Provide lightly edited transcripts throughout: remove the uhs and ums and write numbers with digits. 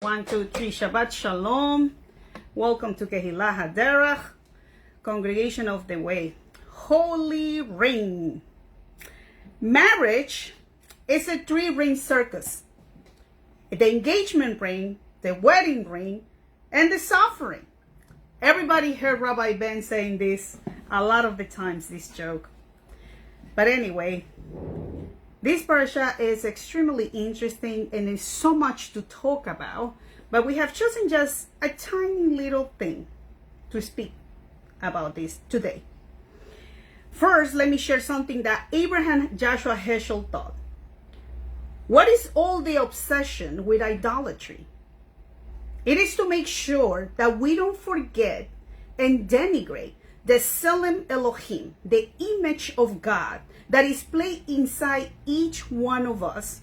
1, 2, 3, Shabbat Shalom. Welcome to Kehillah Haderach, Congregation of the Way. Holy Ring. Marriage is a 3-ring circus. The engagement ring, the wedding ring, and the suffering. Everybody heard Rabbi Ben saying this a lot of the times, this joke. But anyway, this parasha is extremely interesting and there's so much to talk about, but we have chosen just a tiny little thing to speak about this today. First, let me share something that Abraham Joshua Heschel thought. What is all the obsession with idolatry? It is to make sure that we don't forget and denigrate the Tselem Elohim, the image of God that is placed inside each one of us.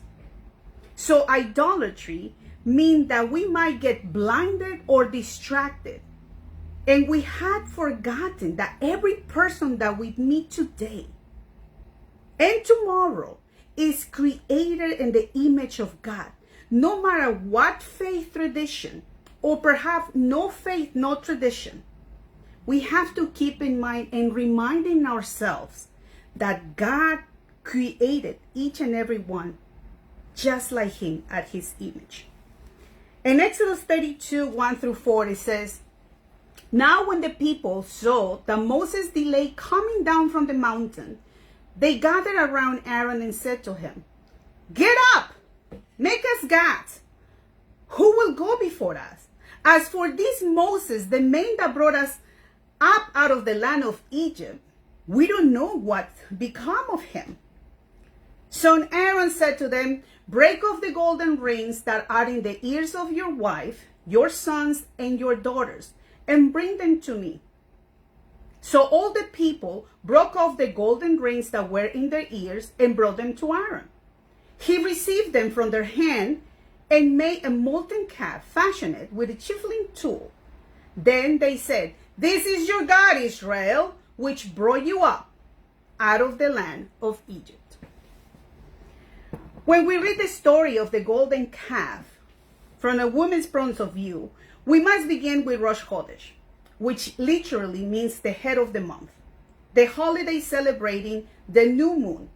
So idolatry means that we might get blinded or distracted. And we had forgotten that every person that we meet today and tomorrow is created in the image of God. No matter what faith tradition, or perhaps no faith, no tradition, we have to keep in mind and reminding ourselves that God created each and every one just like him at his image. In Exodus 32, 1 through 4, it says, "Now when the people saw that Moses delayed coming down from the mountain, they gathered around Aaron and said to him, 'Get up, make us gods. Who will go before us? As for this Moses, the man that brought us up out of the land of Egypt, we don't know what become of him.' So Aaron said to them, 'Break off the golden rings that are in the ears of your wife, your sons, and your daughters, and bring them to me.' So all the people broke off the golden rings that were in their ears and brought them to Aaron. He received them from their hand and made a molten calf, fashioned it with a chiseling tool. Then they said, 'This is your God, Israel, which brought you up out of the land of Egypt.'" When we read the story of the golden calf from a woman's point of view, we must begin with Rosh Chodesh, which literally means the head of the month, the holiday celebrating the new moon,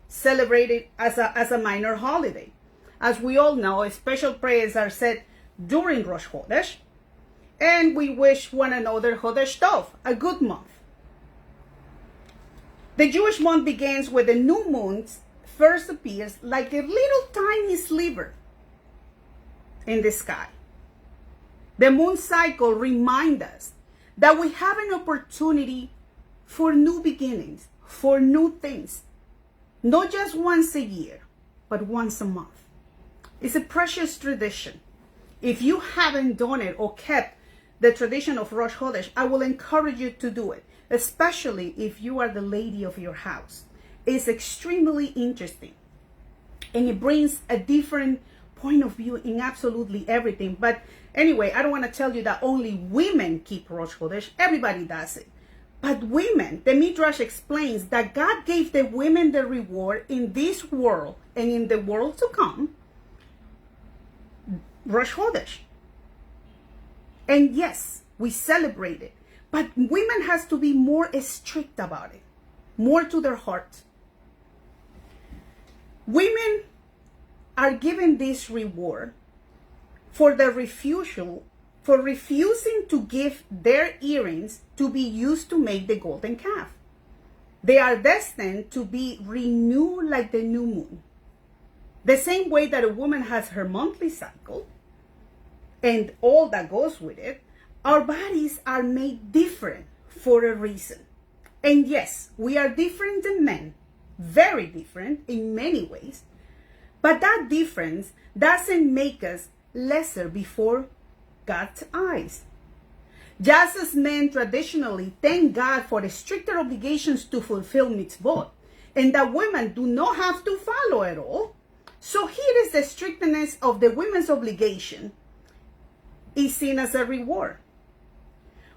celebrated as a minor holiday. As we all know, special prayers are said during Rosh Chodesh, and we wish one another Chodesh Tov, a good month. The Jewish month begins when the new moon first appears like a little tiny sliver in the sky. The moon cycle reminds us that we have an opportunity for new beginnings, for new things, not just once a year, but once a month. It's a precious tradition. If you haven't done it or kept the tradition of Rosh Chodesh, I will encourage you to do it, especially if you are the lady of your house. It's extremely interesting, and it brings a different point of view in absolutely everything. But anyway, I don't want to tell you that only women keep Rosh Chodesh. Everybody does it. But women, the Midrash explains that God gave the women the reward in this world and in the world to come, Rosh Chodesh. And yes, we celebrate it, but women has to be more strict about it, more to their heart. Women are given this reward for the refusing to give their earrings to be used to make the golden calf. They are destined to be renewed like the new moon. The same way that a woman has her monthly cycle and all that goes with it, our bodies are made different for a reason. And yes, we are different than men, very different in many ways, but that difference doesn't make us lesser before God's eyes. Just as men traditionally thank God for the stricter obligations to fulfill mitzvot, and that women do not have to follow at all, so here is the strictness of the women's obligation is seen as a reward.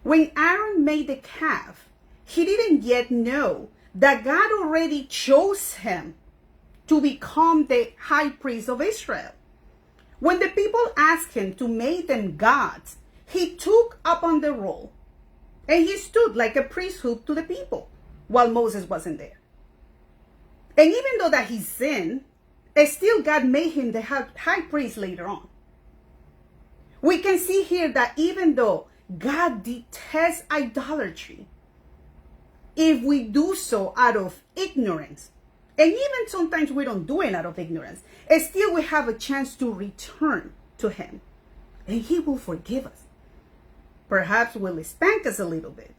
When Aaron made the calf, he didn't yet know that God already chose him to become the high priest of Israel. When the people asked him to make them gods, he took upon the role and he stood like a priesthood to the people while Moses wasn't there. And even though that he sinned, still God made him the high priest later on. We can see here that even though God detests idolatry, if we do so out of ignorance, and even sometimes we don't do it out of ignorance, still we have a chance to return to him, and he will forgive us. Perhaps will spank us a little bit.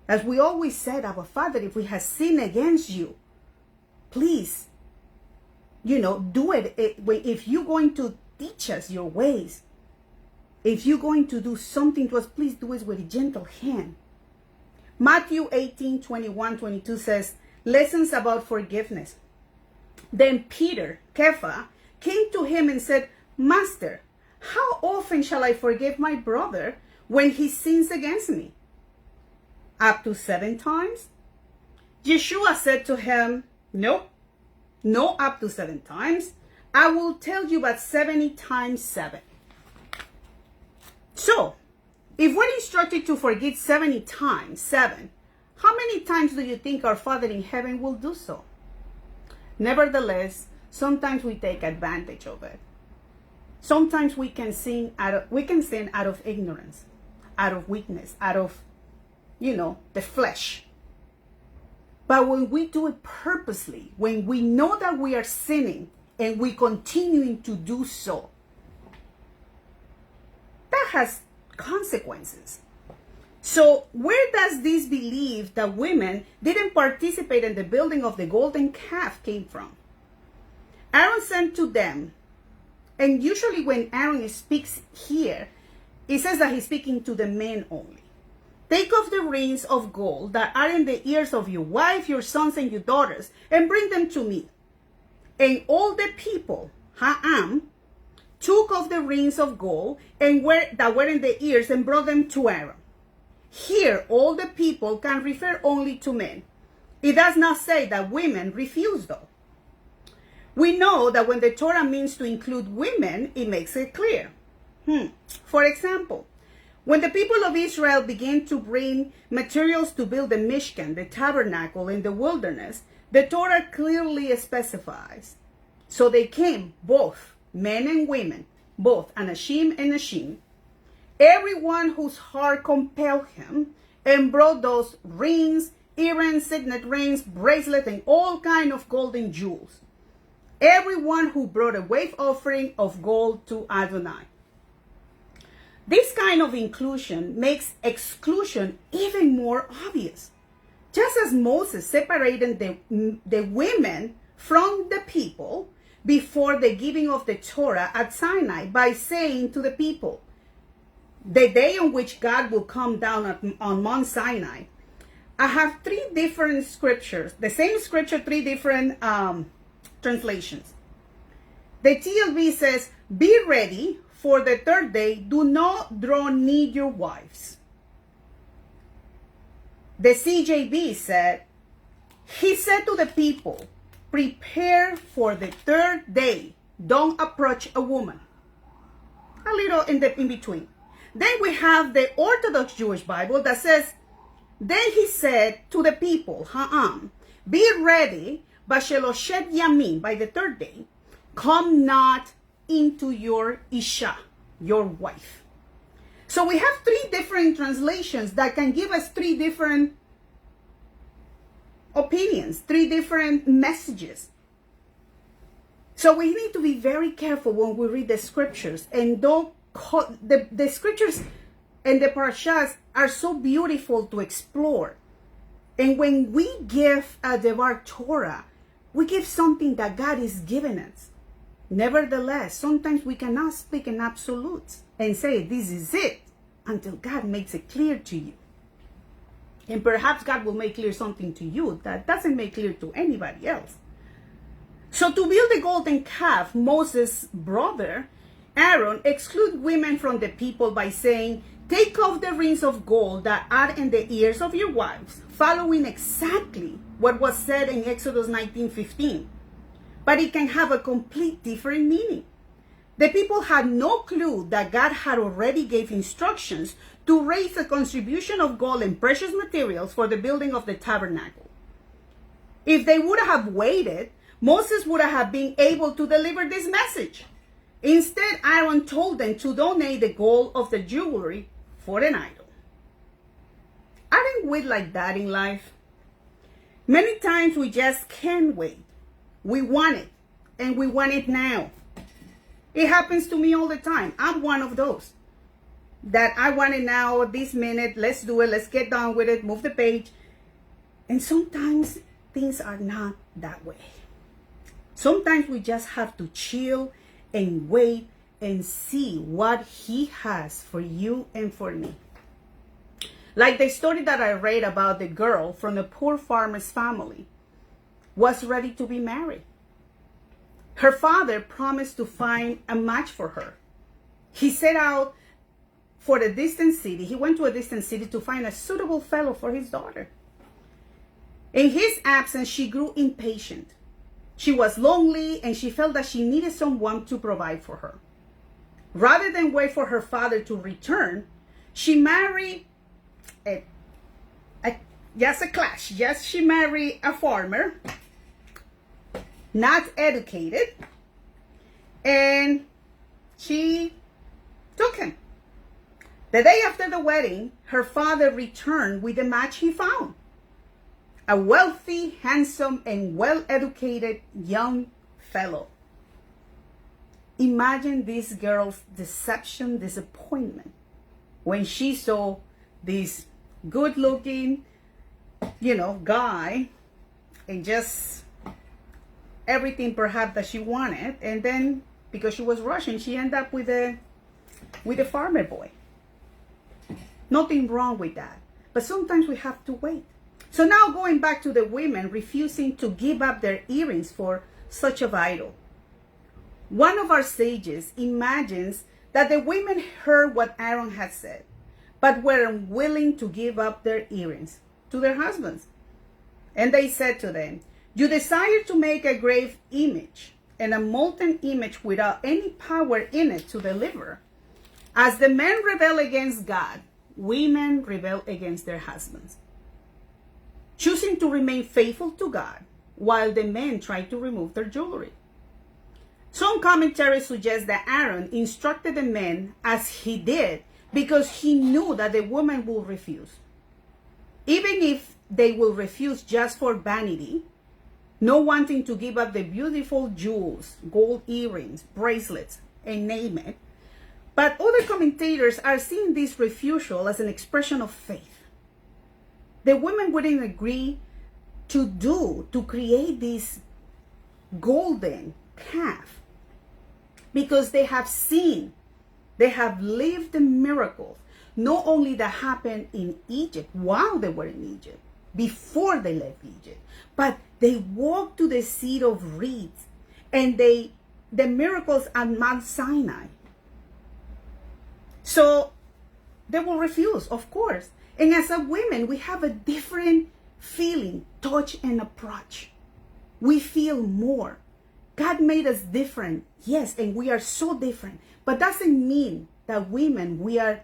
As we always said, our Father, if we have sinned against you, please, do it. If you're going to teach us your ways, if you're going to do something to us, please do it with a gentle hand. Matthew 18, 21, 22 says, lessons about forgiveness. Then Peter, Kepha, came to him and said, Master, how often shall I forgive my brother when he sins against me? Up to 7 times? Yeshua said to him, Nope, no up to 7 times. I will tell you but 70 times 7. So, if we're instructed to forgive 70 times 7, how many times do you think our Father in heaven will do so? Nevertheless, sometimes we take advantage of it. Sometimes we can sin out of ignorance, out of weakness, out of, the flesh. But when we do it purposely, when we know that we are sinning and we continuing to do so, that has consequences. So where does this belief that women didn't participate in the building of the golden calf came from? Aaron said to them, and usually when Aaron speaks here, it says that he's speaking to the men only. Take off the rings of gold that are in the ears of your wife, your sons, and your daughters, and bring them to me. And all the people, took off the rings of gold that were in the ears and brought them to Aaron. Here, all the people can refer only to men. It does not say that women refuse, though. We know that when the Torah means to include women, it makes it clear. For example, when the people of Israel began to bring materials to build the Mishkan, the tabernacle in the wilderness, the Torah clearly specifies. So they came, both men and women, both Anashim and Nashim, everyone whose heart compelled him, and brought those rings, earrings, signet rings, bracelets, and all kind of golden jewels. Everyone who brought a wave offering of gold to Adonai. This kind of inclusion makes exclusion even more obvious. Just as Moses separated the women from the people before the giving of the Torah at Sinai by saying to the people, the day on which God will come down on Mount Sinai, I have 3 different scriptures, the same scripture, 3 different translations. The TLV says, be ready for the 3rd day, do not draw near your wives. The CJB said, he said to the people, prepare for the 3rd day, don't approach a woman. A little in between. Then we have the Orthodox Jewish Bible that says, then he said to the people, be ready, Basheloshet Yamin, by the 3rd day, come not into your Isha, your wife. So we have 3 different translations that can give us 3 different opinions, 3 different messages. So we need to be very careful when we read the scriptures, and don't the scriptures and the parashahs are so beautiful to explore. And when we give a Devar Torah, we give something that God is giving us. Nevertheless, sometimes we cannot speak in absolutes and say this is it until God makes it clear to you. And perhaps God will make clear something to you that doesn't make clear to anybody else. So to build the golden calf, Moses' brother, Aaron, excluded women from the people by saying, take off the rings of gold that are in the ears of your wives, following exactly what was said in Exodus 19:15. But it can have a complete different meaning. The people had no clue that God had already gave instructions to raise a contribution of gold and precious materials for the building of the tabernacle. If they would have waited, Moses would have been able to deliver this message. Instead, Aaron told them to donate the gold of the jewelry for an idol. Aren't we like that in life? Many times we just can't wait. We want it, and we want it now. It happens to me all the time. I'm one of those that I want it now, this minute, let's do it, let's get done with it, move the page. And sometimes things are not that way. Sometimes we just have to chill and wait and see what he has for you and for me. Like the story that I read about the girl from the poor farmer's family was ready to be married. Her father promised to find a match for her. He set out for a distant city. He went to a distant city to find a suitable fellow for his daughter. In his absence, she grew impatient. She was lonely and she felt that she needed someone to provide for her. Rather than wait for her father to return, she married she married a farmer, not educated, and she took him. The day after the wedding, her father returned with the match he found. A wealthy, handsome, and well-educated young fellow. Imagine this girl's disappointment, when she saw this good-looking, guy, and just everything perhaps that she wanted. And then, because she was rushing, she ended up with a farmer boy. Nothing wrong with that. But sometimes we have to wait. So now going back to the women refusing to give up their earrings for such an idol. One of our sages imagines that the women heard what Aaron had said, but were unwilling to give up their earrings to their husbands. And they said to them, "You desire to make a grave image and a molten image without any power in it to deliver. As the men rebel against God, women rebel against their husbands, choosing to remain faithful to God while the men try to remove their jewelry." Some commentaries suggest that Aaron instructed the men as he did because he knew that the women will refuse. Even if they will refuse just for vanity, no wanting to give up the beautiful jewels, gold earrings, bracelets, and name it. But other commentators are seeing this refusal as an expression of faith. The women wouldn't agree to create this golden calf because they have seen, they have lived the miracles, not only that happened in Egypt while they were in Egypt, before they left Egypt, but they walked to the seat of reeds and the miracles at Mount Sinai. So they will refuse, of course. And as a women, we have a different feeling, touch, and approach. We feel more. God made us different, yes, and we are so different. But doesn't mean that women, we are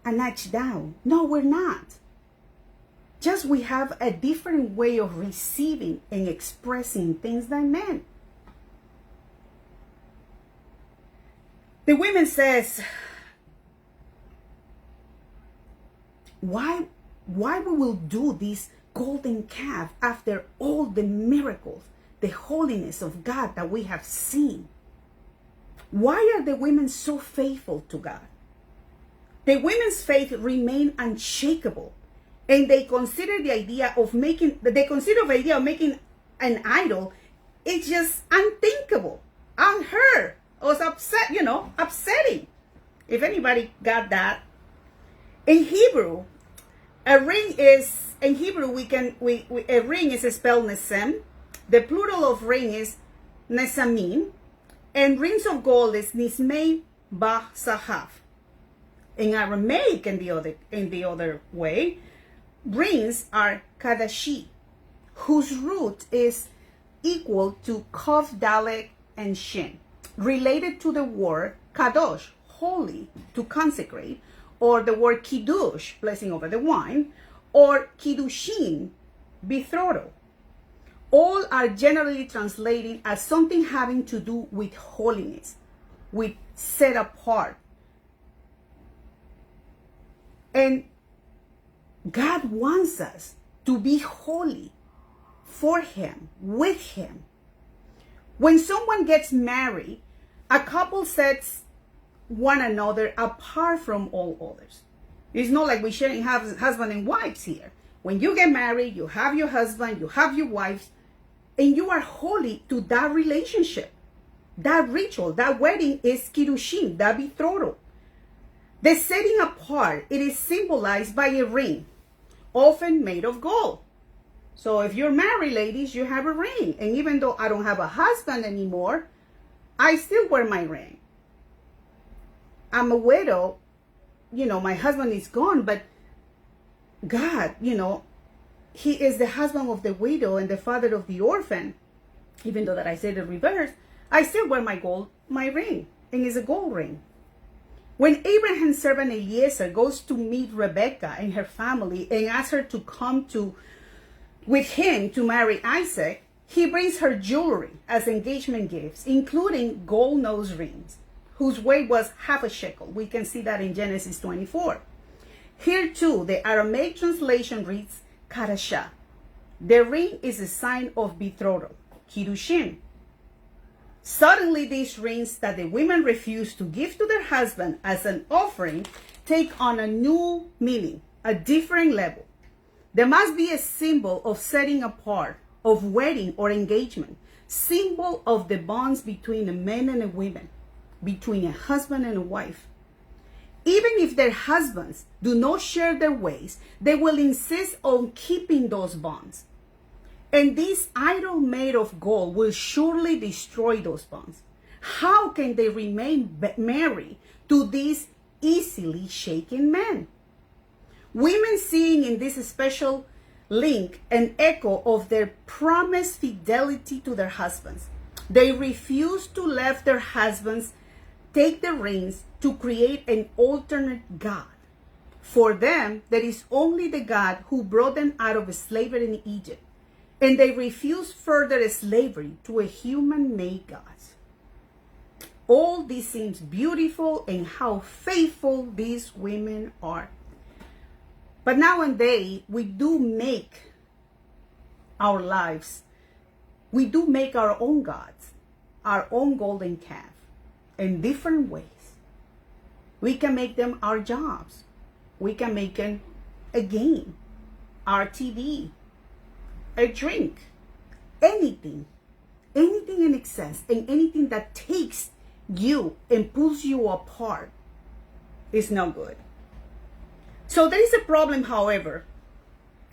a notch down. No, we're not. Just we have a different way of receiving and expressing things than men. The women says, why we will do this golden calf after all the miracles, the holiness of God that we have seen? Why are the women so faithful to God? The women's faith remain unshakable, and they consider the idea of making an idol, it's just unthinkable, unheard, or upsetting. If anybody got that. In Hebrew, a ring is spelled nesem. The plural of ring is nesamim, and rings of gold is nismei ba sahav. In Aramaic, in the other way, rings are kadashi, whose root is equal to kaf, dalet, and shin. related to the word kadosh, holy, to consecrate, or the word kiddush, blessing over the wine, or kiddushin, betrothal. All are generally translated as something having to do with holiness, with set apart. And God wants us to be holy for Him, with Him. When someone gets married, a couple sets one another apart from all others. It's not like we're sharing husband and wives here. When you get married, you have your husband, you have your wives, and you are holy to that relationship. That ritual, that wedding is kiddushin, that betrothal. The setting apart, it is symbolized by a ring, often made of gold. So if you're married, ladies, you have a ring. And even though I don't have a husband anymore, I still wear my ring. I'm a widow, my husband is gone, but God, He is the husband of the widow and the father of the orphan. Even though that I said the reverse, I still wear my ring, and it's a gold ring. When Abraham's servant Eliezer goes to meet Rebekah and her family and asks her to come with him to marry Isaac, he brings her jewelry as engagement gifts, including gold nose rings, whose weight was half a shekel. We can see that in Genesis 24. Here too, the Aramaic translation reads Parashah. The ring is a sign of betrothal, kiddushin. Suddenly, these rings that the women refuse to give to their husband as an offering take on a new meaning, a different level. There must be a symbol of setting apart, of wedding or engagement, symbol of the bonds between a man and a woman, between a husband and a wife. Even if their husbands do not share their ways, they will insist on keeping those bonds. And this idol made of gold will surely destroy those bonds. How can they remain married to these easily shaken men? Women seeing in this special link an echo of their promised fidelity to their husbands. They refuse to let their husbands take the reins to create an alternate God. For them, there is only the God who brought them out of slavery in Egypt. And they refuse further slavery to a human-made God. All this seems beautiful, and how faithful these women are. But nowadays, we do make our lives, we do make our own gods, our own golden calf, in different ways. We can make them our jobs. We can make them a game, our TV, a drink, anything in excess, and anything that takes you and pulls you apart is not good. So there is a problem, however,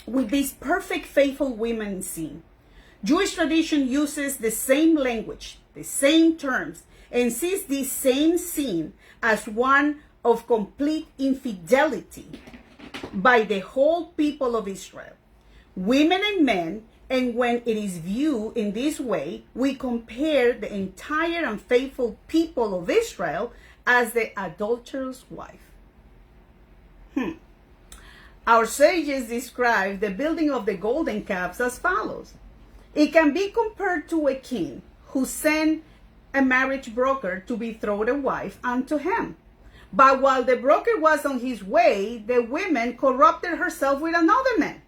with these perfect, faithful women seen. Jewish tradition uses the same language, the same terms, and sees this same sin as one of complete infidelity by the whole people of Israel, women and men. And when it is viewed in this way, we compare the entire unfaithful people of Israel as the adulterous wife. Our sages describe the building of the golden calves as follows. It can be compared to a king who sent a marriage broker to betroth a wife unto him. But while the broker was on his way, the woman corrupted herself with another man.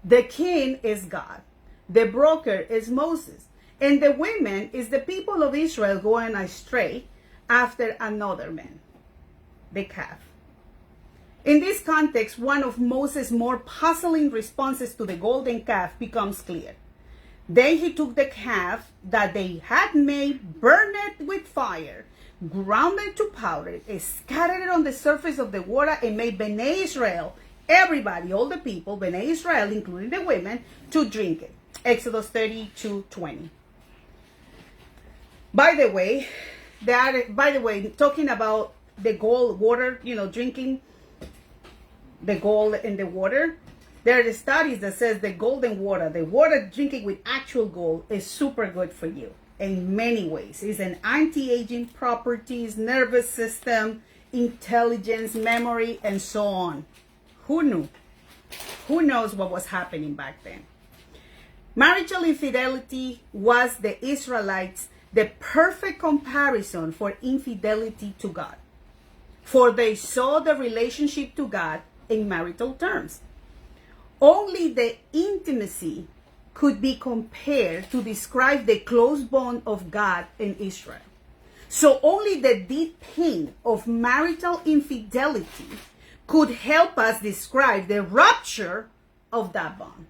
The king is God. The broker is Moses. And the women is the people of Israel going astray after another man, the calf. In this context, one of Moses' more puzzling responses to the golden calf becomes clear. Then he took the calf that they had made, burned it with fire, ground it to powder, scattered it on the surface of the water, and made Bnei Israel, everybody, all the people, Bnei Israel, including the women, to drink it. Exodus 32:20. By the way, talking about the gold water, drinking the gold in the water, there are studies that says the golden water, the water drinking with actual gold, is super good for you. in many ways. It's an anti-aging properties, nervous system, intelligence, memory, and so on. Who knew? Who knows what was happening back then? Marital infidelity was the Israelites the perfect comparison for infidelity to God. For they saw the relationship to God in marital terms. Only the intimacy could be compared to describe the close bond of God and Israel. So only the deep pain of marital infidelity could help us describe the rupture of that bond.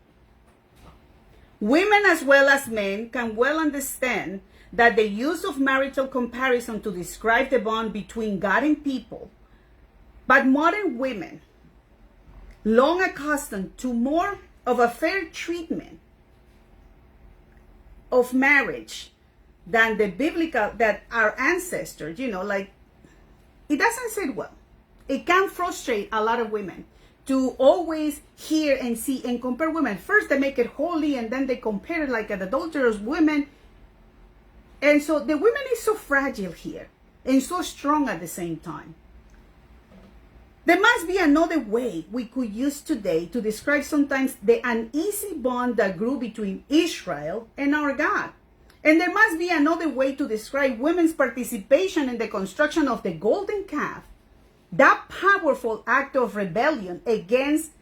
Women as well as men can well understand that the use of marital comparison to describe the bond between God and people, but modern women, long accustomed to more of a fair treatment of marriage than the biblical, that our ancestors, like, it doesn't sit well. It can frustrate a lot of women to always hear and see and compare women. First they make it holy, and then they compare it like an adulterous women. And so the women is so fragile here and so strong at the same time. There must be another way we could use today to describe sometimes the uneasy bond that grew between Israel and our God. And there must be another way to describe women's participation in the construction of the golden calf, that powerful act of rebellion against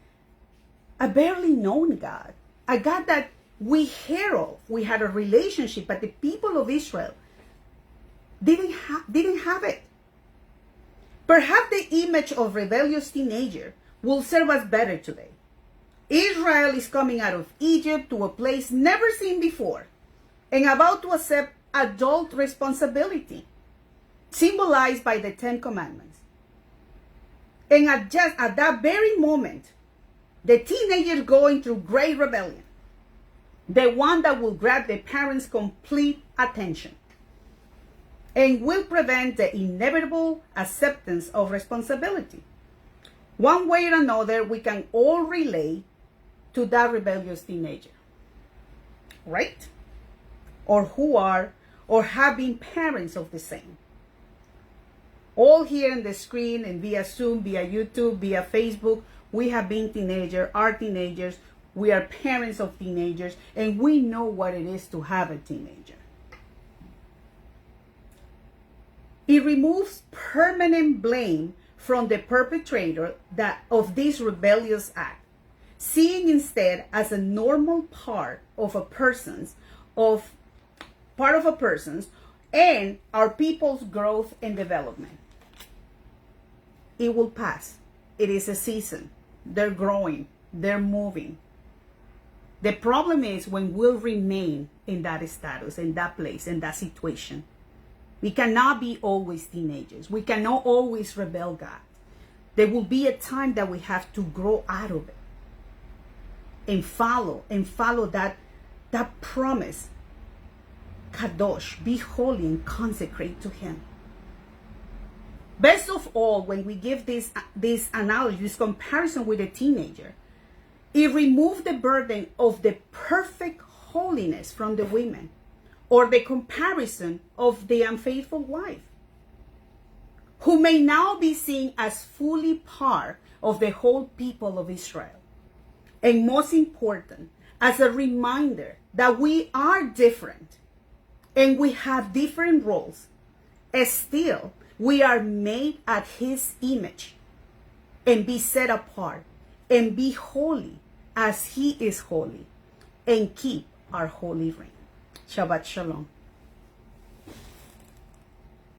a barely known God, a God that we hear of. We had a relationship, but the people of Israel didn't have it. Perhaps the image of rebellious teenager will serve us better today. Israel is coming out of Egypt to a place never seen before and about to accept adult responsibility, symbolized by the Ten Commandments. And at that very moment, the teenager going through great rebellion, the one that will grab the parents' complete attention and will prevent the inevitable acceptance of responsibility. One way or another, we can all relate to that rebellious teenager, right? Or who are or have been parents of the same. All here on the screen and via Zoom, via YouTube, via Facebook, we have been are teenagers. We are parents of teenagers, and we know what it is to have a teenager. It removes permanent blame from the perpetrator of this rebellious act, seeing instead as a normal part of a person's and our people's growth and development. It will pass. It is a season. They're growing. They're moving. The problem is when we'll remain in that status, in that place, in that situation. We cannot be always teenagers. We cannot always rebel God. There will be a time that we have to grow out of it and follow that promise. Kadosh, be holy and consecrate to Him. Best of all, when we give this analogy, this comparison with a teenager, it removes the burden of the perfect holiness from the women, or the comparison of the unfaithful wife, who may now be seen as fully part of the whole people of Israel. And most important, as a reminder that we are different and we have different roles, still we are made at His image and be set apart and be holy as He is holy and keep our holy reign. Shabbat Shalom.